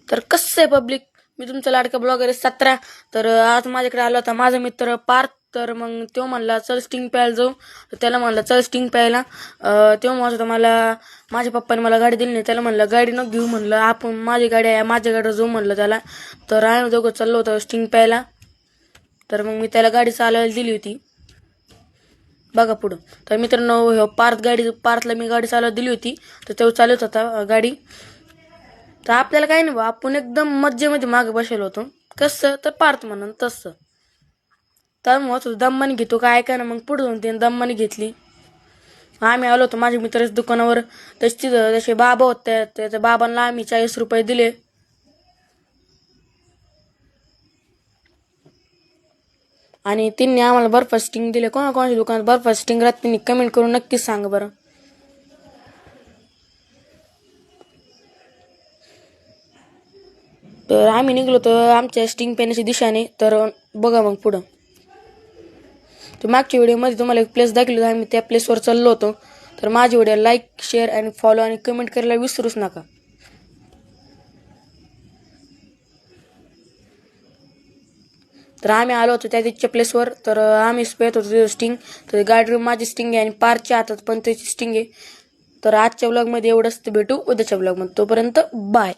तर कसं आहे पब्लिक, मी तुमचा लाडका ब्लॉगर 17. तर आज माझ्याकडे आला होता माझा मित्र पार्थ. तर मग तो म्हणला चल स्टिंग प्यायला जाऊ. तर त्याला म्हणलं चल स्टिंग प्यायला. तेव्हा म्हणत होता मला माझ्या पप्पाने मला गाडी दिली नाही. त्याला म्हणलं गाडी नको घेऊ, म्हणलं आपण माझी गाडी आहे माझ्या गाडीवर जाऊ म्हणलं त्याला. तर आम्ही दोघं चाललो होतो स्टिंग प्यायला. तर मग मी त्याला गाडी चालवायला दिली होती बघा पुढं. तर मित्रांनो पार्थला मी गाडी चालवायला दिली होती. तर तो चालवत होता गाडी. तर आपल्याला काही नाही बा, आपण एकदम मज्जेमध्ये मागे बसलो होतो. कसं तर पार्थ म्हणून तसं. तर मग दम्मानी घेतो काय ना, मग पुढे जाऊन त्याने दम्मानी घेतली. आम्ही आलो होतो माझ्या मित्राच्या दुकानावर. तसे बाबा होते, त्याच्या बाबांना आम्ही 40 रुपये दिले. आणि त्यांनी आम्हाला बर्फ स्टिंग दिले. कोणाच्या दुकानात बर्फ स्टिंग राहत त्यांनी कमेंट करून नक्कीच सांगा बरं. तर आम्ही निघलो तर आमच्या स्टिंग पेनाच्या दिशेने. तर बघा मग पुढं. तर मागच्या व्हिडिओमध्ये तुम्हाला एक प्लेस दाखवली, आम्ही त्या प्लेसवर चाललो होतो. तर माझी व्हिडिओ लाईक, शेअर आणि फॉलो आणि कमेंट करायला विसरूच नका. तर आम्ही आलो होतो त्या तिच्या प्लेसवर. तर आम्ही पेत होतो स्टिंग. तर गाडी माझी स्टिंग आहे आणि पारच्या हातात पण त्याची स्टिंग आहे. तर आजच्या व्लॉगमध्ये एवढंच. भेटू उद्याच्या व्लॉगमध्ये. तोपर्यंत बाय.